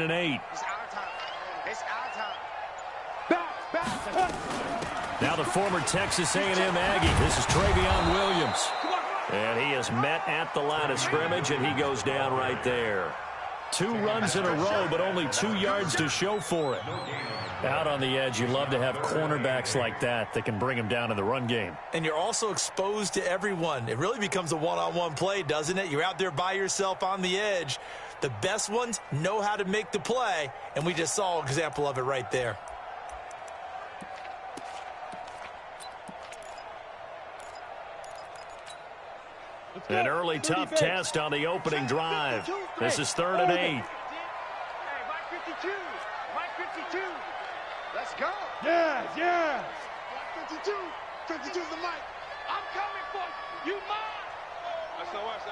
and 8. It's our time. It's our time. Back. Now the former Texas A&M Aggie. This is Travion Williams. And he is met at the line of scrimmage, and he goes down right there. 2 runs in a row, but only 2 yards to show for it. Out on the edge, you love to have cornerbacks like that can bring him down in the run game. And you're also exposed to everyone. It really becomes a one-on-one play, doesn't it? You're out there by yourself on the edge. The best ones know how to make the play, and we just saw an example of it right there. An early tough test on the opening drive. This is 3rd and 8. Hey, Mike 52. Mike 52. Let's go. Yes. Mike 52. 52's the mic. I'm coming for you. You mine. SOS.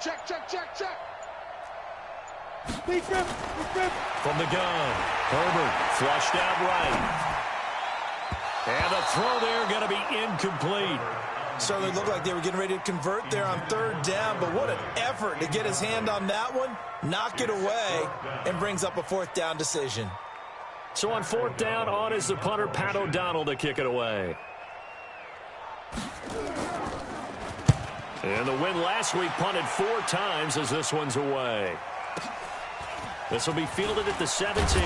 Check. Deep grip. From the gun, Herbert flushed out right. And the throw there going to be incomplete. Certainly looked like they were getting ready to convert there on 3rd down, but what an effort to get his hand on that one, knock it away, and brings up a 4th down decision. So on 4th down, on is the punter, Pat O'Donnell, to kick it away. And the win last week punted 4 times as this one's away. This will be fielded at the 17.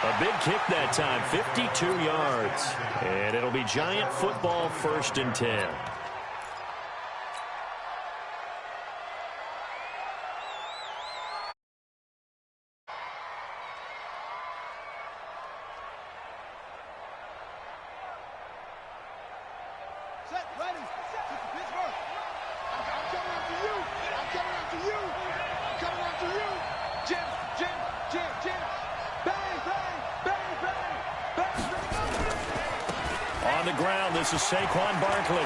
A big kick that time, 52 yards. And it'll be Giant football, 1st and 10. Set, ready. Pittsburgh. I'm coming after you. I'm coming after you. Jim. Bang. On the ground, this is Saquon Barkley.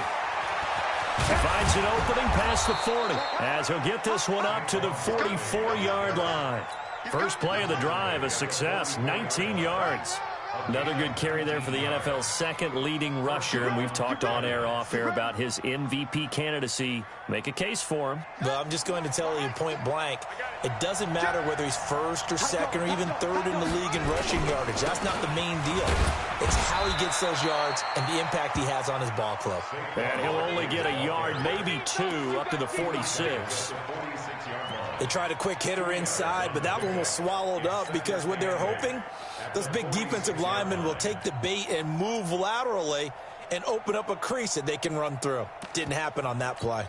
He finds an opening past the 40 as he'll get this one up to the 44-yard line. First play of the drive, a success, 19 yards. Another good carry there for the NFL's 2nd leading rusher, and we've talked on air, off air about his MVP candidacy. Make a case for him. Well, I'm just going to tell you point blank, it doesn't matter whether he's 1st or 2nd or even 3rd in the league in rushing yardage. That's not the main deal. It's how he gets those yards and the impact he has on his ball club. And he'll only get a yard, maybe 2, up to the 46. They tried a quick hitter inside, but that one was swallowed up because what they're hoping, those big defensive linemen will take the bait and move laterally and open up a crease that they can run through. Didn't happen on that play.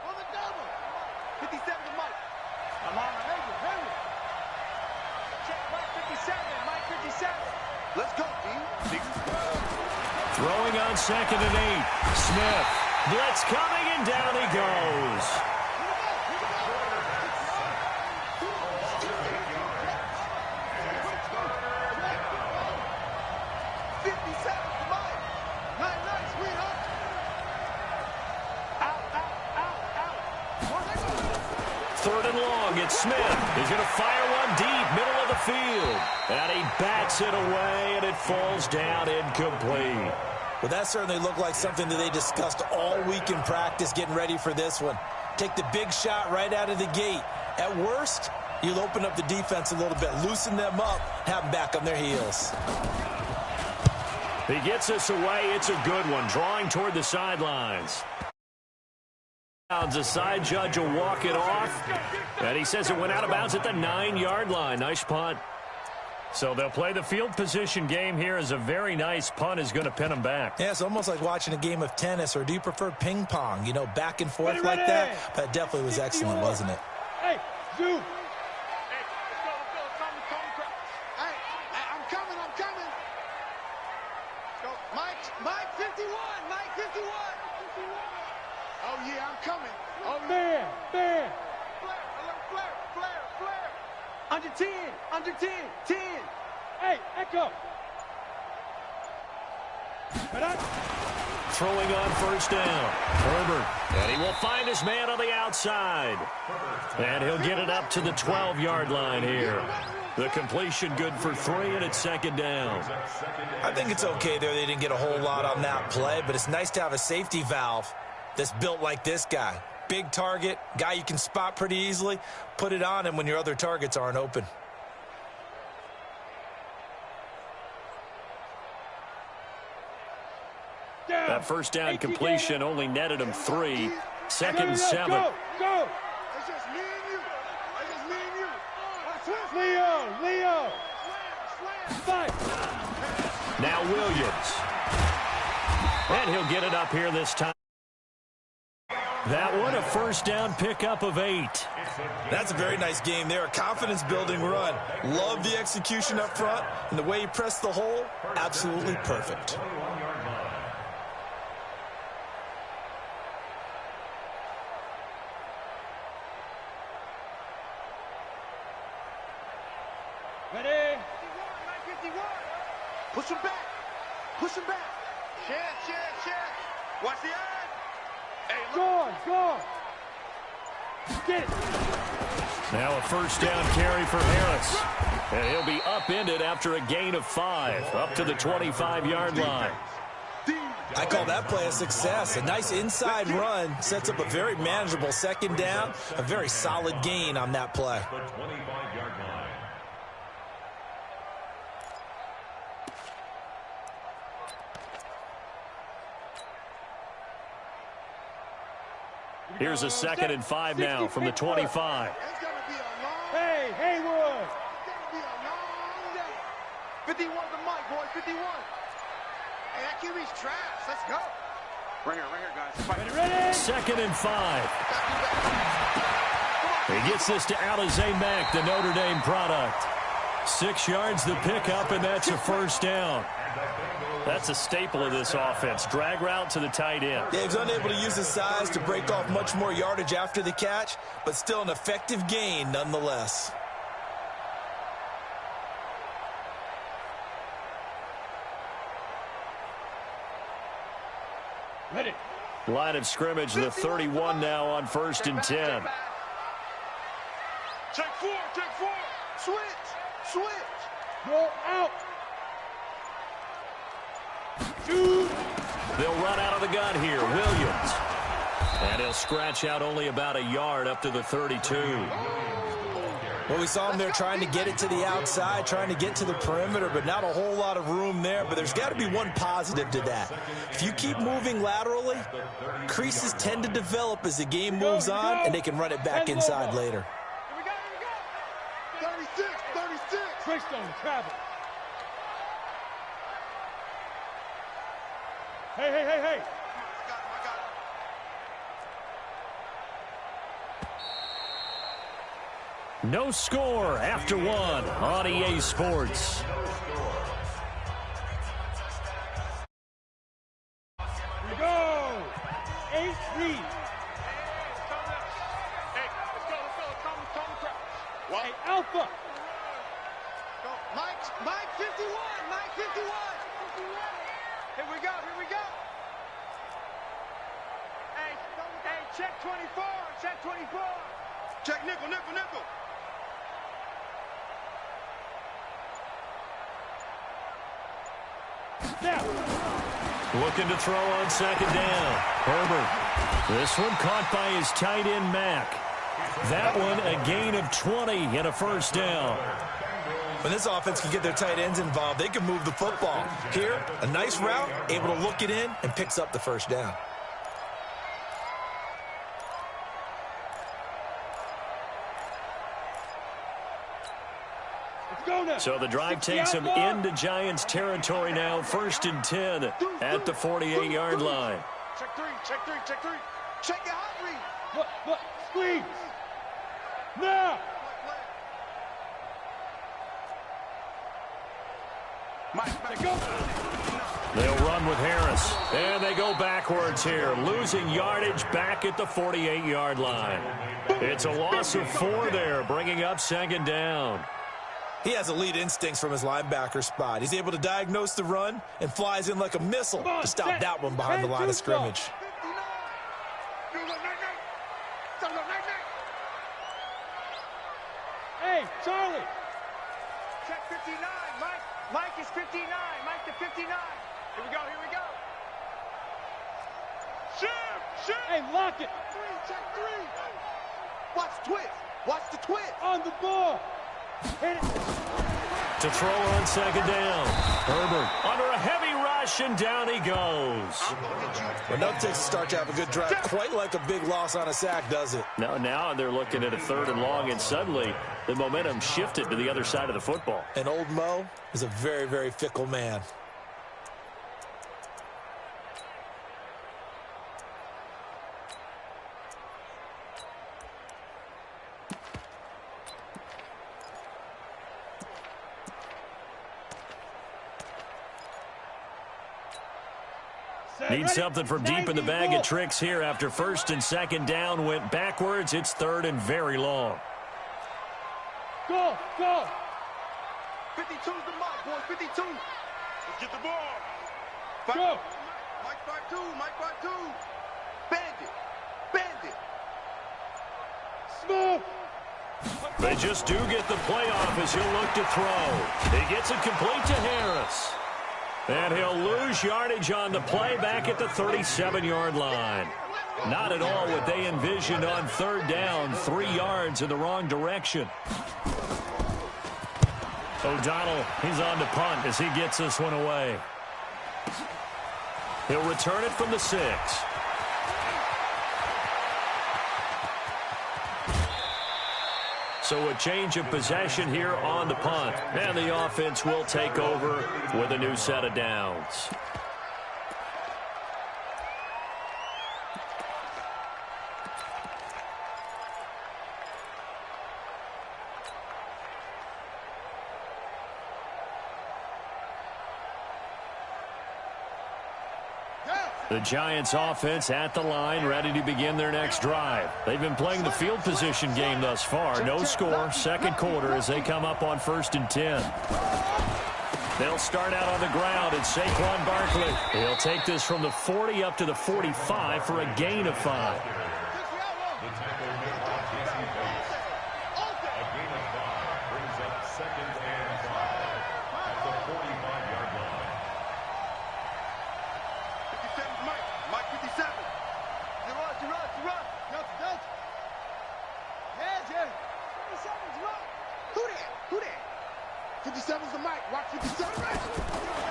On the double. 57 to Mike. Come on, hurry. Check Mike 57. Let's go, D. Throwing on 2nd and 8. Smith. Blitz coming, and down he goes. Third and long, it's Smith. He's going to fire one deep, middle of the field. And he bats it away, and it falls down incomplete. Well, that certainly looked like something that they discussed all week in practice getting ready for this one. Take the big shot right out of the gate. At worst, you'll open up the defense a little bit, loosen them up, have them back on their heels. He gets us away. It's a good one, drawing toward the sidelines. The side judge will walk it off, and he says it went out of bounds at the 9-yard line. Nice punt. So they'll play the field position game here as a very nice punt is going to pin them back. Yeah, it's almost like watching a game of tennis, or do you prefer ping pong? You know, back and forth like that. But it definitely was excellent, wasn't it? Hey, Zoo. Hey, I'm coming. Go, Mike 51. Oh, yeah, I'm coming. Oh, Man. Flare. Under 10. 10. Hey, Echo. throwing on first down. Herbert. And he will find his man on the outside. And he'll get it up to the 12-yard line here. The completion good for 3, and it's second down. I think it's okay there. They didn't get a whole lot on that play, but it's nice to have a safety valve that's built like this guy. Big target, guy you can spot pretty easily. Put it on him when your other targets aren't open. That first down completion only netted him 3. Second and 7. Go! It's just me and you. It's just me and you. Leo! Fight! Now Williams. And he'll get it up here this time. That one, a first down pickup of 8. That's a very nice game there. A confidence-building run. Love the execution up front, and the way he pressed the hole, absolutely perfect. Ready? 51. Push him back. Check. Watch the eye. Hey, go. Get it. Now a first down carry for Harris. And he'll be upended after a gain of 5, up to the 25-yard line. I call that play a success. A nice inside run sets up a very manageable second down. A very solid gain on that play. Here's a 2nd and 5 now from the 25. It's gonna be a long day. Hey, Haywood. It's gonna be a long day. 51 the mic, boy. 51. Hey, that QB's trash. Let's go. Right here, guys. Ready? 2nd and 5. He gets this to Alizé Mack, the Notre Dame product. 6 yards the pickup, and that's a first down. That's a staple of this offense. Drag route to the tight end. Dave's unable to use his size to break off much more yardage after the catch, but still an effective gain nonetheless. Ready. Line of scrimmage, the 31 now on 1st and 10. Check 4. Switch. Go out. They'll run out of the gun here. Williams. And he'll scratch out only about a yard up to the 32. Well, we saw him there trying to get it to the outside, trying to get to the perimeter, but not a whole lot of room there. But there's got to be one positive to that. If you keep moving laterally, creases tend to develop as the game moves on, and they can run it back inside later. Here we go. 36. Trickstone, travel. Hey. No score after 1 on EA Sports. Here we go. 8 lead. Hey, let's go. Come. Hey, Alpha. Go. Mike 51. Here we go. Hey, check 24. Check nickel. Now. Looking to throw on 2nd down. Herbert. This one caught by his tight end, Mack. That one a gain of 20 and a first down. When this offense can get their tight ends involved, they can move the football. Here, a nice route, able to look it in, and picks up the first down. So the drive takes him into Giants territory now. 1st and 10 at the 48-yard line. Check three. Check your hot read. Look. Squeeze. Now. Mike, go. They'll run with Harris. And they go backwards here. Losing yardage back at the 48-yard line. It's a loss of 4 there, bringing up 2nd down. He has elite instincts from his linebacker spot. He's able to diagnose the run and flies in like a missile to stop that one behind the line of scrimmage. Hey, Charlie. Check 59. Mike is 59. Mike to 59. Here we go. Shoot. Hey, lock it. Check 3. Watch twist. Watch the twist. On the ball. Hit it. To throw on second down. Herbert under a heavy rush, and down he goes. Well, nothing takes a start to have a good drive. Quite like a big loss on a sack, does it? Now they're looking at a 3rd and long, and suddenly the momentum shifted to the other side of the football. And old Mo is a very, very fickle man. Need something from deep in the bag of tricks here after 1st and 2nd down went backwards. It's 3rd and very long. Go. 52's the mark, boys. 52. Let's get the ball. Go. Mike 5-2. Bandit. Smooth. They just do get the playoff as he'll look to throw. He gets it complete to Harris. And he'll lose yardage on the play back at the 37-yard line. Not at all what they envisioned on 3rd down, 3 yards in the wrong direction. O'Donnell, he's on to punt as he gets this one away. He'll return it from the 6. So a change of possession here on the punt. And the offense will take over with a new set of downs. The Giants offense at the line, ready to begin their next drive. They've been playing the field position game thus far. No score, 2nd quarter as they come up on 1st and 10. They'll start out on the ground. It's Saquon Barkley. He'll take this from the 40 up to the 45 for a gain of 5.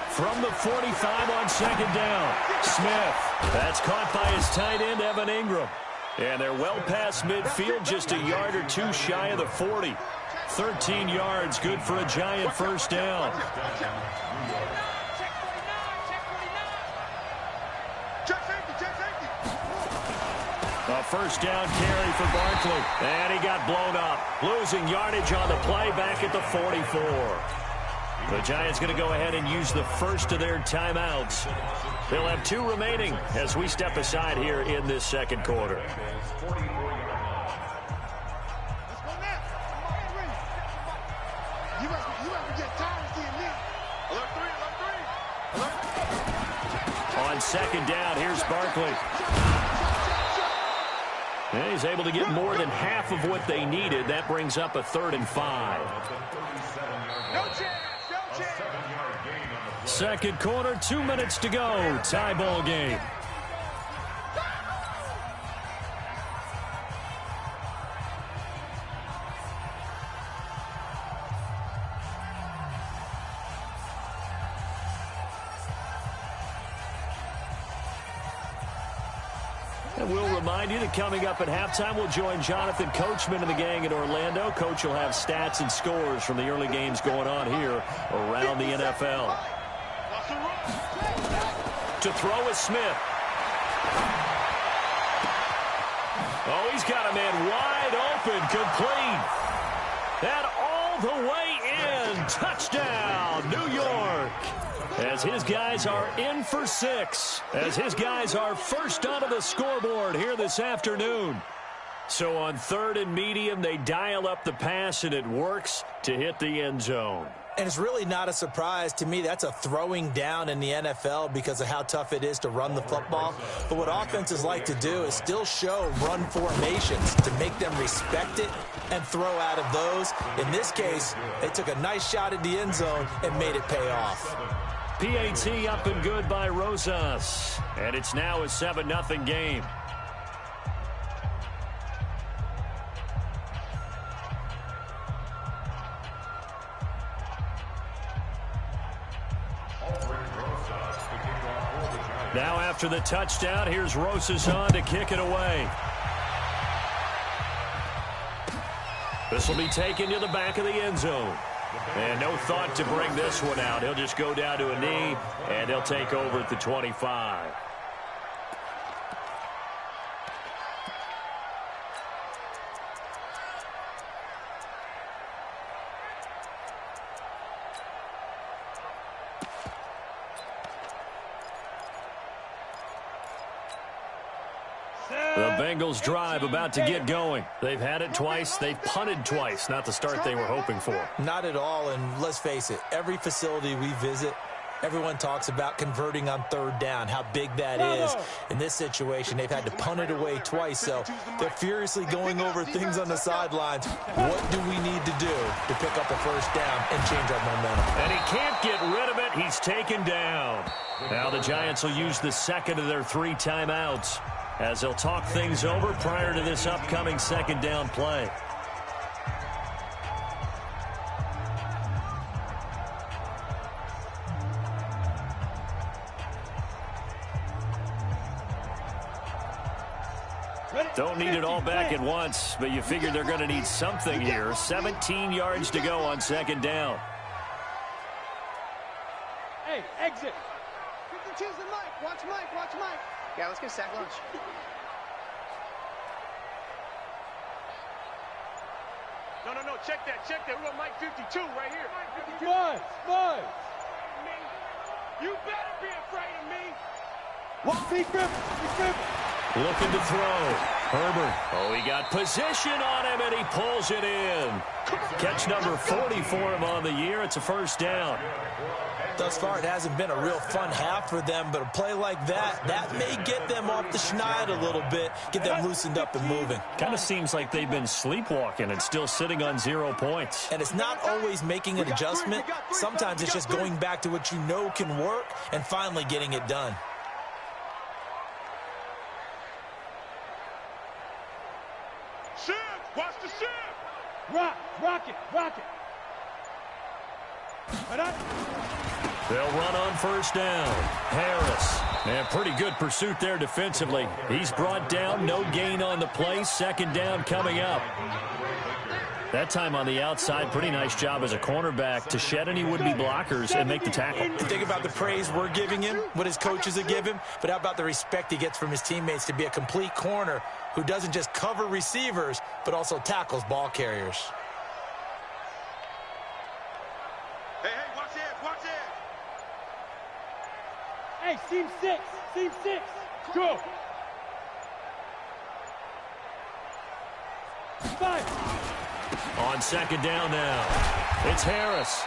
From the 45 on 2nd down, Smith. That's caught by his tight end, Evan Ingram. And they're well past midfield, just a yard or 2 shy of the 40. 13 yards, good for a Giant 1st down. A 1st down carry for Barkley. And he got blown up. Losing yardage on the play back at the 44. The Giants going to go ahead and use the first of their timeouts. They'll have 2 remaining as we step aside here in this 2nd quarter. On 2nd down, here's Barkley. And he's able to get more than half of what they needed. That brings up a 3rd and 5. No chance. 2nd quarter, 2 minutes to go. Tie ball game. And we'll remind you that coming up at halftime, we'll join Jonathan Coachman and the gang in Orlando. Coach will have stats and scores from the early games going on here around the NFL. To throw is Smith. Oh, he's got a man wide open, complete. And all the way in. Touchdown, New York. As his guys are in for 6. As his guys are first onto the scoreboard here this afternoon. So on 3rd and medium, they dial up the pass, and it works to hit the end zone. And it's really not a surprise to me. That's a throwing down in the NFL because of how tough it is to run the football. But what offenses like to do is still show run formations to make them respect it and throw out of those. In this case, they took a nice shot at the end zone and made it pay off. PAT up and good by Rosas. And it's now a 7-0 game. Now after the touchdown, here's Rosas on to kick it away. This will be taken to the back of the end zone. And no thought to bring this one out. He'll just go down to a knee, and they'll take over at the 25. The Bengals drive about to get going. They've had it twice. They've punted twice. Not the start they were hoping for. Not at all, and let's face it, every facility we visit, everyone talks about converting on 3rd down, how big that is. In this situation, they've had to punt it away twice, so they're furiously going over things on the sidelines. What do we need to do to pick up a 1st down and change our momentum? And he can't get rid of it. He's taken down. Now the Giants will use the 2nd of their 3 timeouts as they'll talk things over prior to this upcoming 2nd down play. Don't need it all back at once, but you figure they're going to need something here. 17 yards to go on 2nd down. Hey, exit. Choose the Mike. Watch Mike. Watch Mike. Yeah, let's get sack lunch. No. Check that. We got Mike 52 right here. Mike 52. Buzz. You better be afraid of me. What? Be grip. Looking to throw. Herbert. Oh, he got position on him, and he pulls it in. Catch number 40 for him on the year. It's a 1st down. Thus far, it hasn't been a real fun half for them, but a play like that may get them off the schneid a little bit, get them loosened up and moving. Kind of seems like they've been sleepwalking and still sitting on 0 points. And it's not always making an adjustment. Sometimes it's just going back to what you know can work and finally getting it done. Watch the shift. Rock it. They'll run on 1st down. Harris. And pretty good pursuit there defensively. He's brought down. No gain on the play. 2nd down coming up. That time on the outside, pretty nice job as a cornerback to shed any would-be blockers and make the tackle. Think about the praise we're giving him, what his coaches have given him, but how about the respect he gets from his teammates to be a complete corner who doesn't just cover receivers, but also tackles ball carriers. Hey, watch it. Hey, seam 6. Go. 5. On 2nd down now, it's Harris.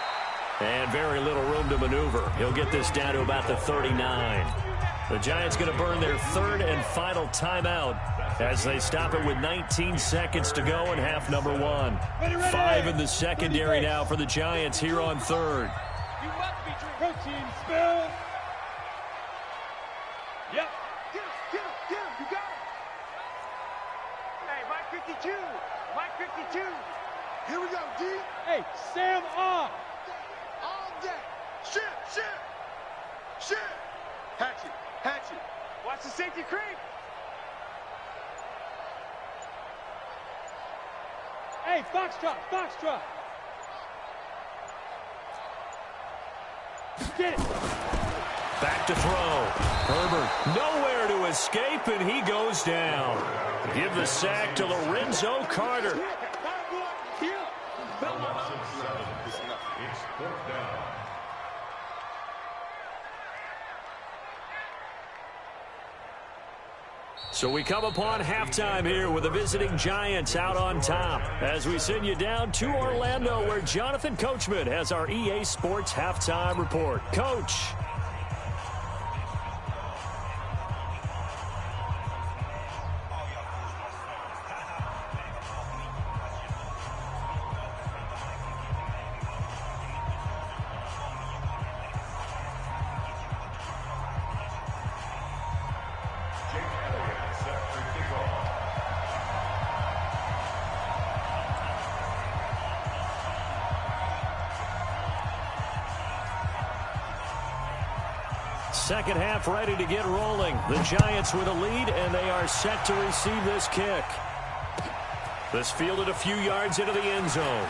And very little room to maneuver. He'll get this down to about the 39. The Giants going to burn their 3rd and final timeout as they stop it with 19 seconds to go in half number 1. 5 in the secondary now for the Giants here on 3rd. You must be protein spill. Yep. Get him. You got him. Hey, Mike 52. Here we go, D. Hey, Sam on. All day. Shit. Hatchet. Watch the safety creep. Hey, Foxtrot. Get it. Back to throw. Herbert nowhere to escape, and he goes down. Give the sack to Lorenzo Carter. So we come upon halftime here with the visiting Giants out on top as we send you down to Orlando where Jonathan Coachman has our EA Sports halftime report. Coach. Second half ready to get rolling. The Giants with a lead, and they are set to receive this kick. This fielded a few yards into the end zone.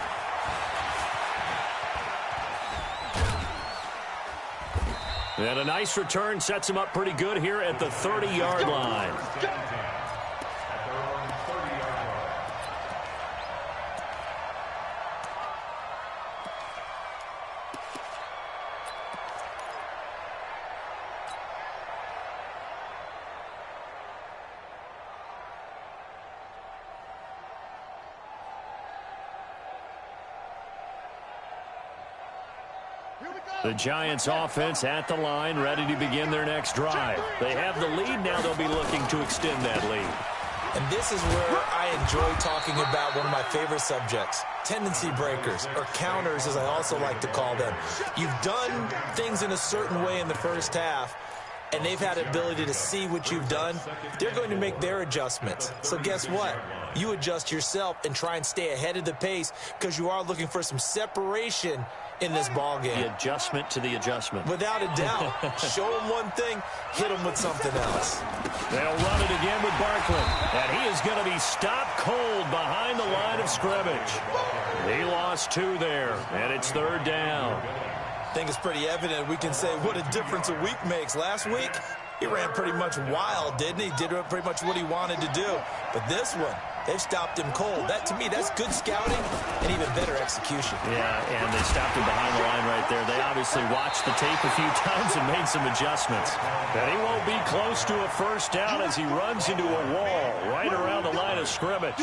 And a nice return sets him up pretty good here at the 30-yard line. The Giants offense at the line, ready to begin their next drive. They have the lead. Now they'll be looking to extend that lead. And this is where I enjoy talking about one of my favorite subjects, tendency breakers, or counters as I also like to call them. You've done things in a certain way in the first half, and they've had the ability to see what you've done. They're going to make their adjustments. So guess what? You adjust yourself and try and stay ahead of the pace because you are looking for some separation in this ball game. The adjustment to the adjustment. Without a doubt. Show them one thing, hit them with something else. They'll run it again with Barkley. And he is going to be stopped cold behind the line of scrimmage. He lost 2 there, and it's 3rd down. I think it's pretty evident. We can say what a difference a week makes. Last week, he ran pretty much wild, didn't he? Did pretty much what he wanted to do. But this one, they've stopped him cold. That, to me, that's good scouting and even better execution. Yeah, and they stopped him behind the line right there. They obviously watched the tape a few times and made some adjustments. And he won't be close to a first down as he runs into a wall right around the line of scrimmage.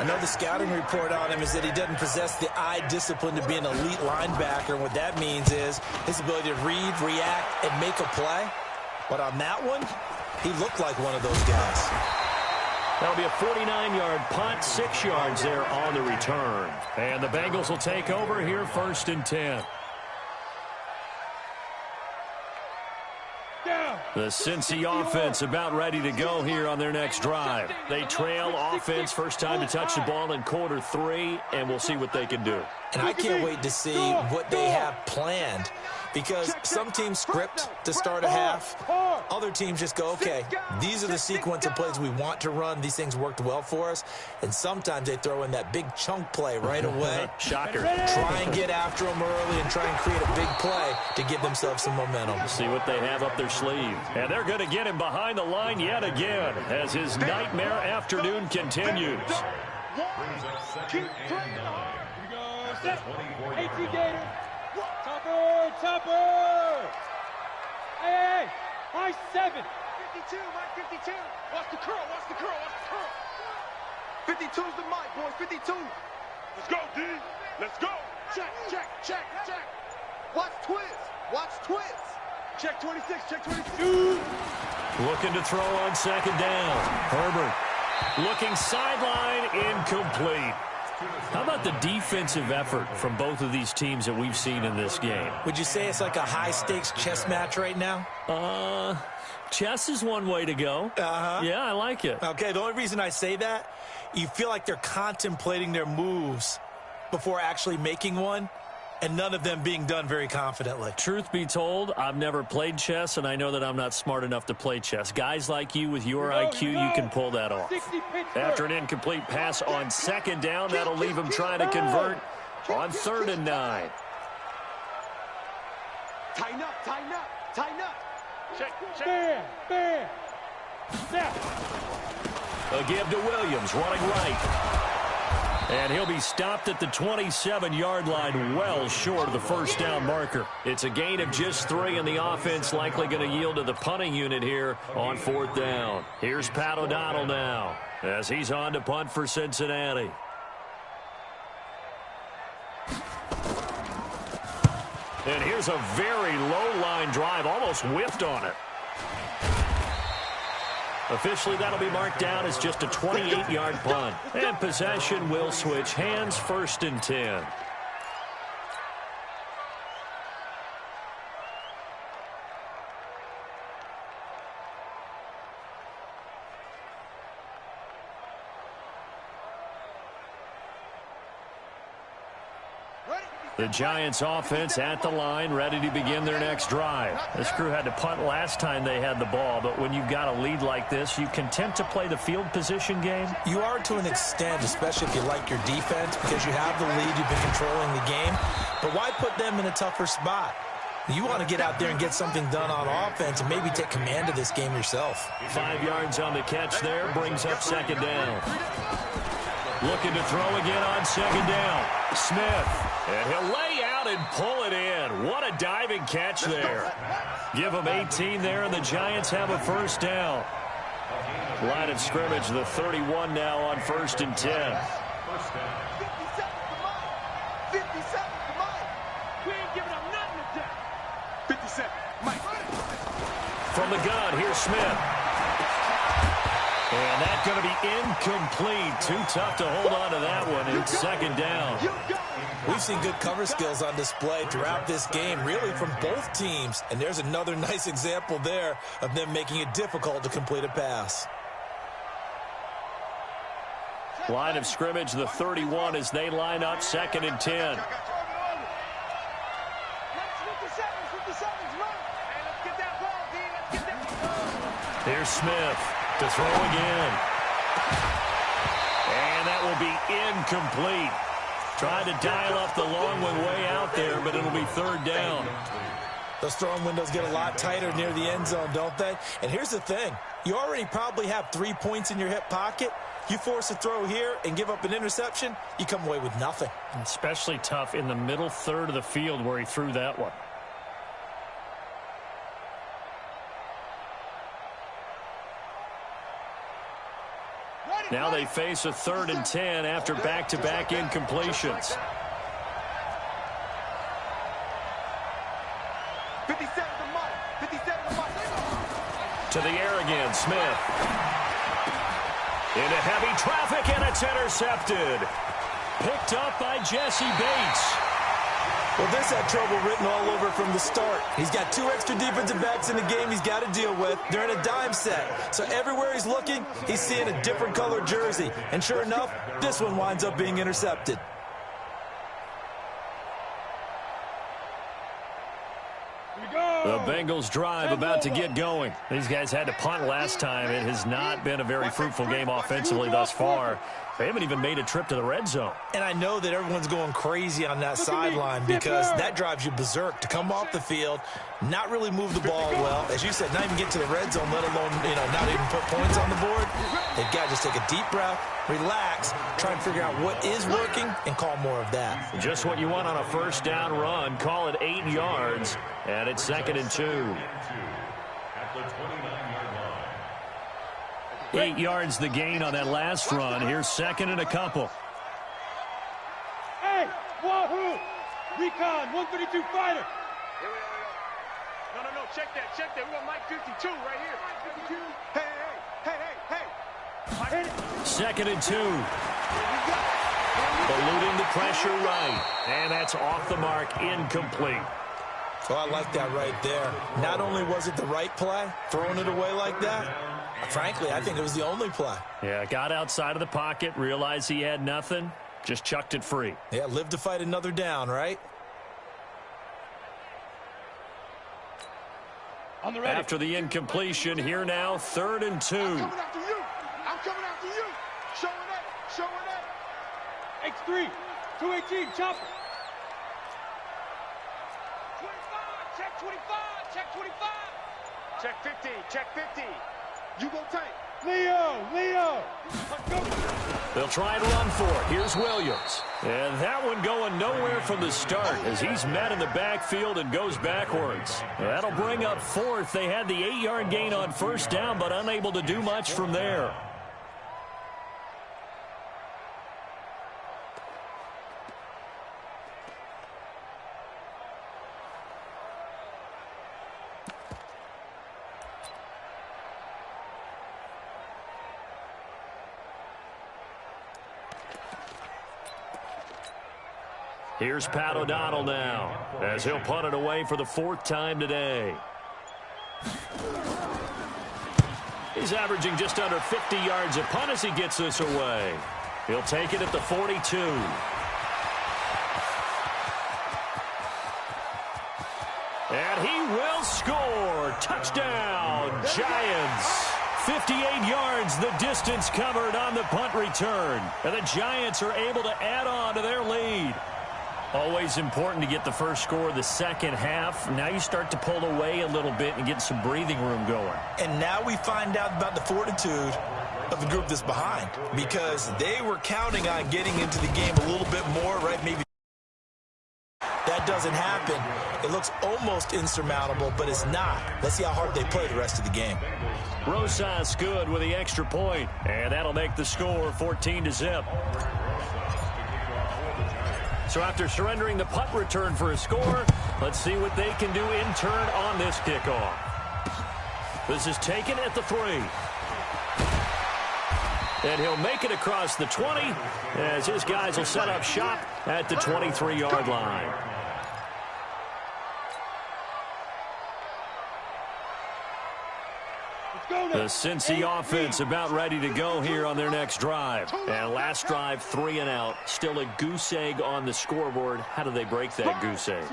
Another scouting report on him is that he doesn't possess the eye discipline to be an elite linebacker. And what that means is his ability to read, react, and make a play. But on that one, he looked like one of those guys. That'll be a 49-yard punt, 6 yards there on the return. And the Bengals will take over here 1st and 10. The Cincy offense about ready to go here on their next drive. They trail offense, first time to touch the ball in quarter 3, and we'll see what they can do. And I can't wait to see what they have planned, because some teams script to start a half. Other teams just go, okay, these are the sequence of plays we want to run. These things worked well for us. And sometimes they throw in that big chunk play right away. Shocker. Try and get after them early and try and create a big play to give themselves some momentum. See what they have up their sleeve. And they're going to get him behind the line yet again as his nightmare afternoon continues. Keep playing on. Here we go. Set. 18 Gator. Topper. Hey. High 7. 52, Mike 52. Watch the curl. 52's the mic, boys. 52. Let's go, D. Let's go. Check. Watch twist. Check 26. Looking to throw on 2nd down. Herbert looking sideline, incomplete. How about the defensive effort from both of these teams that we've seen in this game? Would you say it's like a high-stakes chess match right now? Chess is one way to go. Yeah, I like it. Okay, the only reason I say that, you feel like they're contemplating their moves before actually making one, and none of them being done very confidently. Truth be told, I've never played chess, and I know that I'm not smart enough to play chess. Guys like you with your IQ, you can pull that off. After an incomplete pass on 2nd down, that'll leave him trying to convert on 3rd and 9. Tighten up. Check. Bam. Snap. A give to Williams, running right. And he'll be stopped at the 27-yard line, well short of the first down marker. It's a gain of just 3, and the offense likely going to yield to the punting unit here on 4th down. Here's Pat O'Donnell now as he's on to punt for Cincinnati. And here's a very low-line drive, almost whiffed on it. Officially, that'll be marked down as just a 28-yard punt. And possession will switch hands, 1st and 10. The Giants offense at the line, ready to begin their next drive. This crew had to punt last time they had the ball, but when you've got a lead like this, you content to play the field position game? You are to an extent, especially if you like your defense, because you have the lead, you've been controlling the game. But why put them in a tougher spot? You want to get out there and get something done on offense and maybe take command of this game yourself. 5 yards on the catch there, brings up 2nd down. Looking to throw again on 2nd down. Smith. And he'll lay out and pull it in. What a diving catch there. Give him 18 there, and the Giants have a 1st down. Line of scrimmage, the 31 now on 1st and 10. 57 to Mike. We ain't giving up nothing today. 57, Mike. From the gun, here's Smith. And that's going to be incomplete. Too tough to hold on to that one. It's 2nd down. We've seen good cover skills on display throughout this game, really from both teams. And there's another nice example there of them making it difficult to complete a pass. Line of scrimmage, the 31 as they line up 2nd and 10. Here's Smith to throw again. And that will be incomplete. Trying to dial up the long one way out there, but it'll be 3rd down. Those throwing windows get a lot tighter near the end zone, don't they? And here's the thing. You already probably have 3 points in your hip pocket. You force a throw here and give up an interception, you come away with nothing. Especially tough in the middle third of the field where he threw that one. Now they face a 3rd and 10 after back-to-back incompletions. 57 to Mike. 57 to Mike. To the air again, Smith. Into heavy traffic, and it's intercepted. Picked up by Jesse Bates. Well, this had trouble written all over from the start. He's got 2 extra defensive backs in the game he's got to deal with. They're in a dime set. So everywhere he's looking, he's seeing a different colored jersey. And sure enough, this one winds up being intercepted. The Bengals drive about to get going. These guys had to punt last time. It has not been a very fruitful game offensively thus far. They haven't even made a trip to the red zone. And I know that everyone's going crazy on that sideline because that drives you berserk to come off the field, not really move the ball well. As you said, not even get to the red zone, let alone, not even put points on the board. They've got to just take a deep breath, relax, try and figure out what is working, and call more of that. Just what you want on a 1st down run. Call it 8 yards, and it's 2nd and 2. 8 yards the gain on that last run. Here's 2nd and a couple. Hey, Wahoo! Recon, 132 fighter. Here we go. No, check that. We got Mike 52 right here. 52. Hey. 2nd and 2. Eluding the pressure right. And that's off the mark, incomplete. Oh, I like that right there. Not only was it the right play, throwing it away like that, frankly, I think it was the only play. Yeah, got outside of the pocket, realized he had nothing, just chucked it free. Yeah, live to fight another down, right? On the ready. After the incompletion, here now, 3rd and 2. I'm coming after you. Showing that. X3, 218, chopper. 25, check 25. Check 50. You go tank. Leo. They'll try and run for it. Here's Williams. And that one going nowhere from the start as he's met in the backfield and goes backwards. That'll bring up fourth. They had the 8-yard gain on first down, but unable to do much from there. Here's Pat O'Donnell now as he'll punt it away for the 4th time today. He's averaging just under 50 yards a punt as he gets this away. He'll take it at the 42. And he will score. Touchdown, Giants. 58 yards, the distance covered on the punt return. And the Giants are able to add on to their lead. Always important to get the first score of the second half. Now you start to pull away a little bit and get some breathing room going. And now we find out about the fortitude of the group that's behind, because they were counting on getting into the game a little bit more, right? Maybe that doesn't happen. It looks almost insurmountable, but it's not. Let's see how hard they play the rest of the game. Rosas good with the extra point, and that'll make the score 14-0. So after surrendering the punt return for a score, let's see what they can do in turn on this kickoff. This is taken at the 3. And he'll make it across the 20 as his guys will set up shop at the 23-yard line. The Cincy offense about ready to go here on their next drive. And last drive, 3 and out. Still a goose egg on the scoreboard. How do they break that goose egg?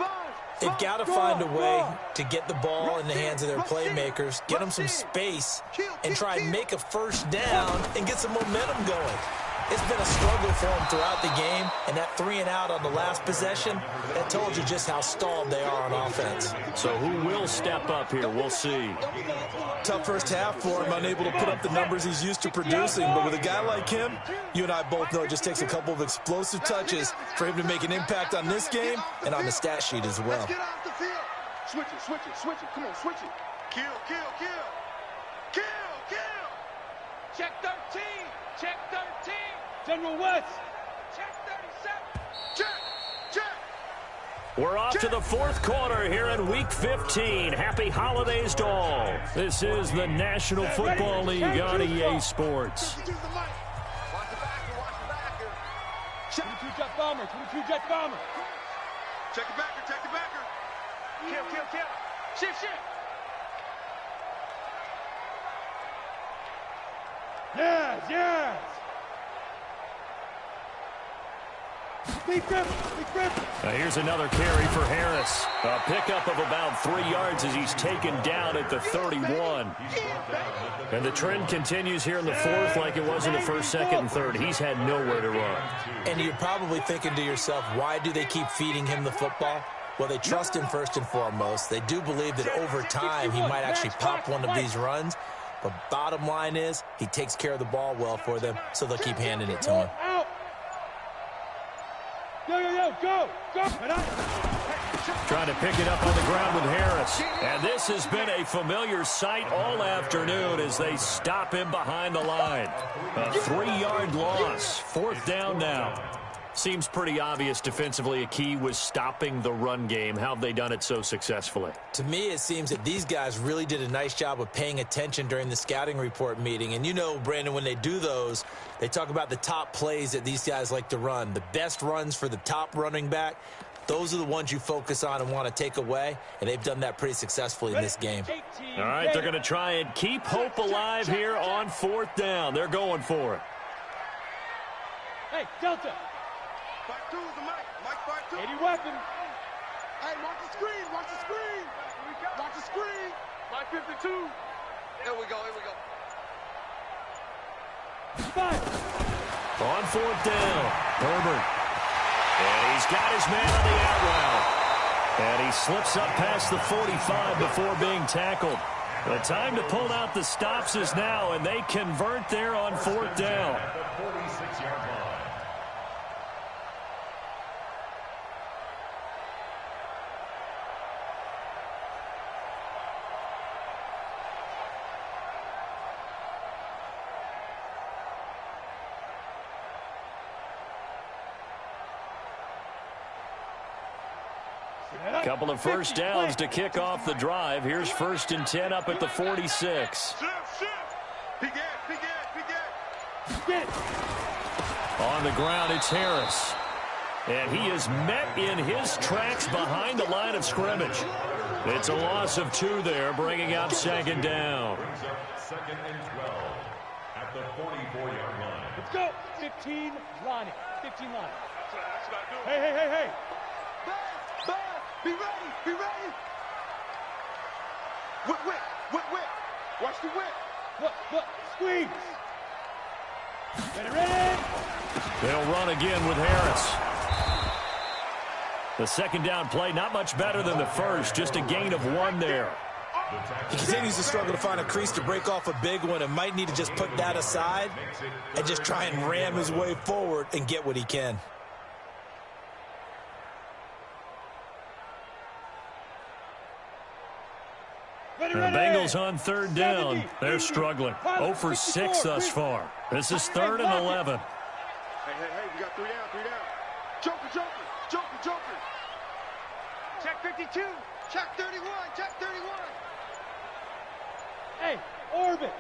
They've got to find a way to get the ball in the hands of their playmakers, get them some space, and try and make a first down and get some momentum going. It's been a struggle for them throughout the game, and that 3 and out on the last possession, that told you just how stalled they are on offense. So who will step up here? We'll see. Tough first half for him, unable to put up the numbers he's used to producing. But with a guy like him, you and I both know it just takes a couple of explosive touches for him to make an impact on this game and on the stat sheet as well. Switch it. Come on, switch it. Kill. Check 13. Check 13. General West. Check 37. Check. We're off to the 4th quarter here in Week 15. Happy holidays to all. This is the National Football League on EA Sports. Watch the backer. 22 jet bomber. Check the backer. Kill. Shift. Yes. Big grip. Now here's another carry for Harris. A pickup of about 3 yards as he's taken down at the 31. And the trend continues here in the 4th like it was in the 1st, 2nd, and 3rd. He's had nowhere to run. And you're probably thinking to yourself, why do they keep feeding him the football? Well, they trust him first and foremost. They do believe that over time he might actually pop one of these runs. But bottom line is, he takes care of the ball well for them, so they'll keep handing it to him. Go. Trying to pick it up on the ground with Harris. And this has been a familiar sight all afternoon as they stop him behind the line. A 3-yard loss. 4th down now. Seems pretty obvious defensively a key was stopping the run game. How have they done it so successfully? To me, it seems that these guys really did a nice job of paying attention during the scouting report meeting. And you know, Brandon, when they do those, they talk about the top plays that these guys like to run. The best runs for the top running back, those are the ones you focus on and want to take away. And they've done that pretty successfully in this game. All right, they're going to try and keep hope alive here on 4th down. They're going for it. Hey, Delta. Fight 2 is the mic. Mike, fight 2. 80 weapon. Hey, watch the screen. Watch the screen. Mike 52. Here we go. Five. On 4th down, Herbert. And he's got his man on the out route. And he slips up past the 45 before being tackled. The time to pull out the stops is now, and they convert there on 4th down. At the 46-yard line. Couple of first downs to kick off the drive. Here's 1st and 10 up at the 46. On the ground, it's Harris. And he is met in his tracks behind the line of scrimmage. It's a loss of 2 there, bringing out 2nd down. Brings up 2nd and 12 at the 44-yard line. Let's go. 15 line. 15 line. Hey. Be ready. Whip. Watch the whip. Look. Squeeze. Ready. They'll run again with Harris. The 2nd down play, not much better than the first, just a gain of 1 there. He continues to struggle to find a crease to break off a big one and might need to just put that aside and just try and ram his way forward and get what he can. The Bengals on 3rd down. They're struggling. 0 for 6 thus far. This is 3rd and 11. Hey, we got 3 down. Joker. Check 52. Check 31. Hey, orbit.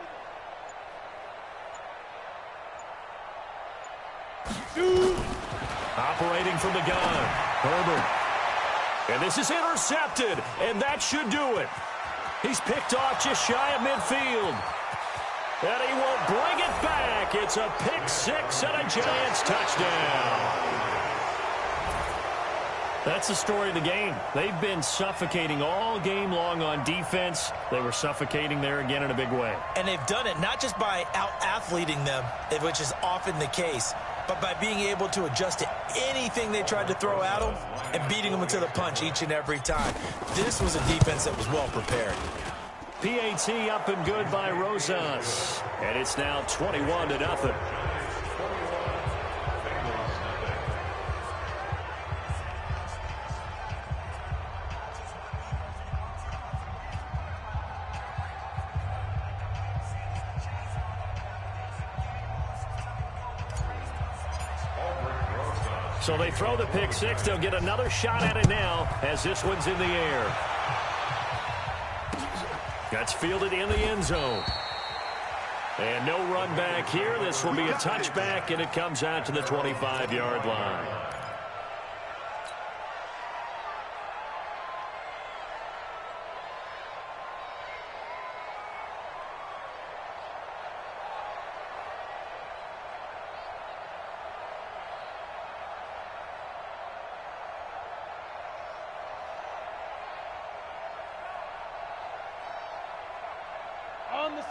Operating from the gun. Herbert. And this is intercepted. And that should do it. He's picked off just shy of midfield. And he will bring it back. It's a pick 6 and a Giants touchdown. That's the story of the game. They've been suffocating all game long on defense. They were suffocating there again in a big way. And they've done it not just by out-athleting them, which is often the case, but by being able to adjust to anything they tried to throw at them and beating them into the punch each and every time. This was a defense that was well prepared. PAT up and good by Rosas. And it's now 21-0. So they throw the pick 6. They'll get another shot at it now as this one's in the air. That's fielded in the end zone. And no run back here. This will be a touchback, and it comes out to the 25-yard line.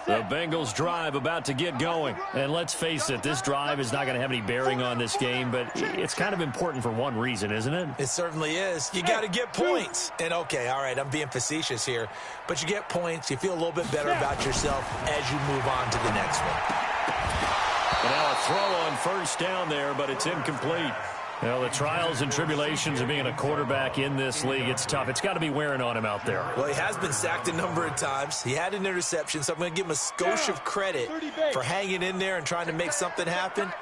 The Bengals drive about to get going. And let's face it, this drive is not going to have any bearing on this game, but it's kind of important for one reason, isn't it? It certainly is. You got to get points. And okay, all right, I'm being facetious here, but you get points, you feel a little bit better about yourself as you move on to the next one. And now a throw on 1st down there, but it's incomplete. Well, the trials and tribulations of being a quarterback in this league, it's tough. It's got to be wearing on him out there. Well, he has been sacked a number of times. He had an interception, so I'm going to give him a skosh of credit for hanging in there and trying to make something happen,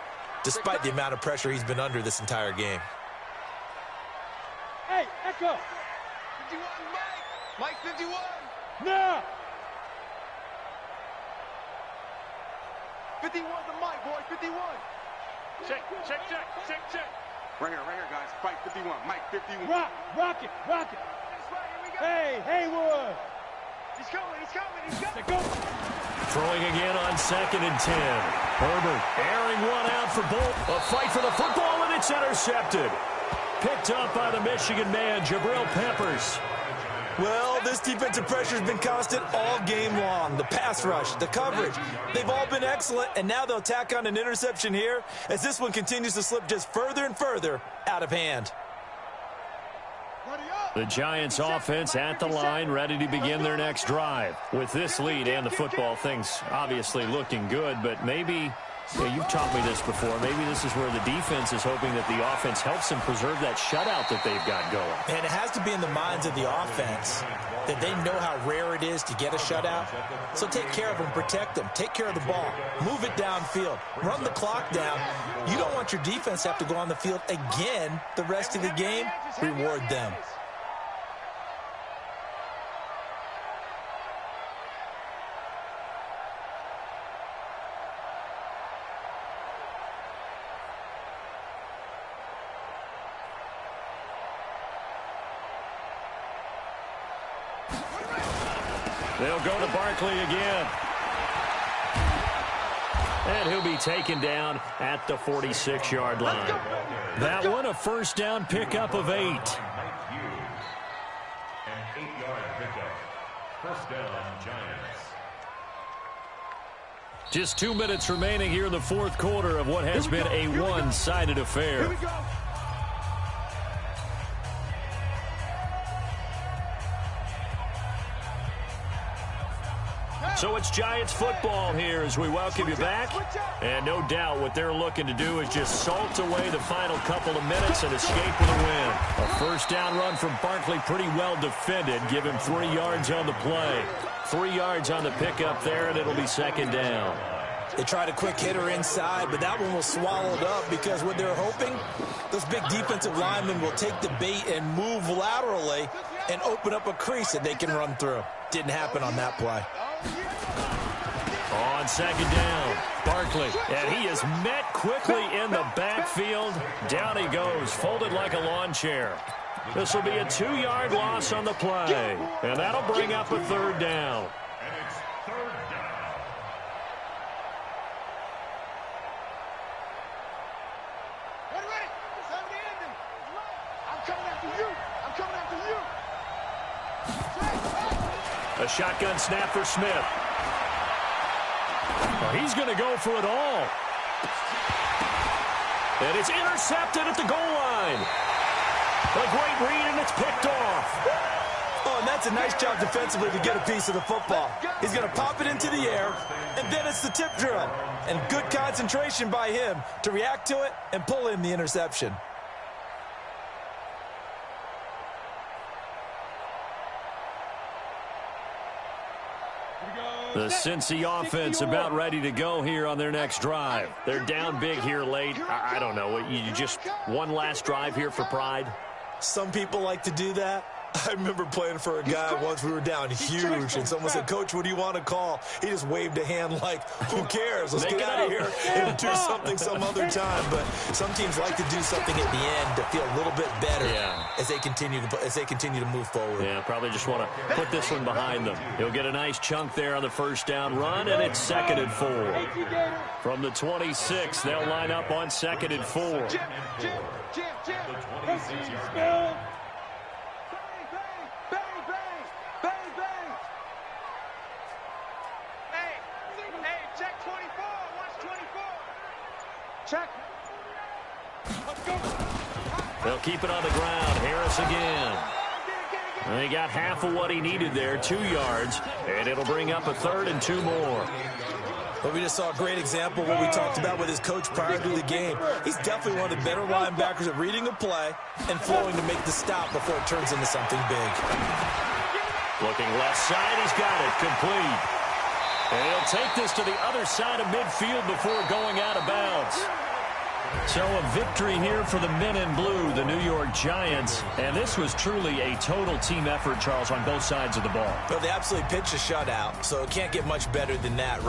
despite the amount of pressure he's been under this entire game. Hey, Echo. 51, Mike 51. No. 51 the Mike, boy, 51. Check. Right here, guys. Fight 51. Mike 51. Rock it. Hey, Haywood. He's coming. Go. Throwing again on 2nd and 10. Herbert airing one out for Bolt. A fight for the football, and it's intercepted. Picked up by the Michigan man, Jabril Peppers. Well, this defensive pressure has been constant all game long. The pass rush, the coverage, they've all been excellent, and now they'll tack on an interception here as this one continues to slip just further and further out of hand. The Giants offense at the line, ready to begin their next drive. With this lead and the football, things obviously looking good, but maybe, you've taught me this before, maybe this is where the defense is hoping that the offense helps them preserve that shutout that they've got going. And it has to be in the minds of the offense that they know how rare it is to get a shutout. So take care of them, protect them, take care of the ball, move it downfield, run the clock down. You don't want your defense to have to go on the field again the rest of the game. Reward them. They'll go to Barkley again. And he'll be taken down at the 46-yard line. That one, a first down pickup of 8. An 8-yard pickup. First down, Giants. Just 2 minutes remaining here in the fourth quarter of what has been a one-sided affair. Here we go. So it's Giants football here as we welcome you back. And no doubt what they're looking to do is just salt away the final couple of minutes and escape with a win. A first down run from Barkley, pretty well defended. Give him 3 yards on the play. 3 yards on the pickup there, and it'll be second down. They tried a quick hitter inside, but that one was swallowed up because what they're hoping, those big defensive linemen will take the bait and move laterally and open up a crease that they can run through. Didn't happen on that play. On second down, Barkley, and he is met quickly in the backfield. Down he goes, folded like a lawn chair. This will be a 2-yard loss on the play, and that'll bring up a third down. And it's third down. Ready? It's the ending. I'm coming after you. I'm coming after you. A shotgun snap for Smith. Well, he's going to go for it all. And it's intercepted at the goal line. A great read, and it's picked off. Oh, and that's a nice job defensively to get a piece of the football. He's going to pop it into the air, and then it's the tip drill. And good concentration by him to react to it and pull in the interception. The Cincy offense about ready to go here on their next drive. They're down big here late. I don't know. You just one last drive here for pride? Some people like to do that. I remember playing for a guy once. We were down huge, and someone said, "Coach, what do you want to call?" He just waved a hand like, "Who cares? Let's get out of here and do something some other time." But some teams like to do something at the end to feel a little bit better as they continue to move forward. Yeah, probably just want to put this one behind them. He'll get a nice chunk there on the first down run, and it's 2nd and 4. From the 26, they'll line up on 2nd and 4. Jim. Check 24. Watch 24. Check. Let's go. They'll keep it on the ground. Harris again. And he got half of what he needed there, 2 yards, and it'll bring up a 3rd and 2 more. But we just saw a great example of what we talked about with his coach prior to the game. He's definitely one of the better linebackers at reading a play and flowing to make the stop before it turns into something big. Looking left side, he's got it, complete. And he'll take this to the other side of midfield before going out of bounds. So a victory here for the men in blue, the New York Giants. And this was truly a total team effort, Charles, on both sides of the ball. Well, they absolutely pitched a shutout, so it can't get much better than that.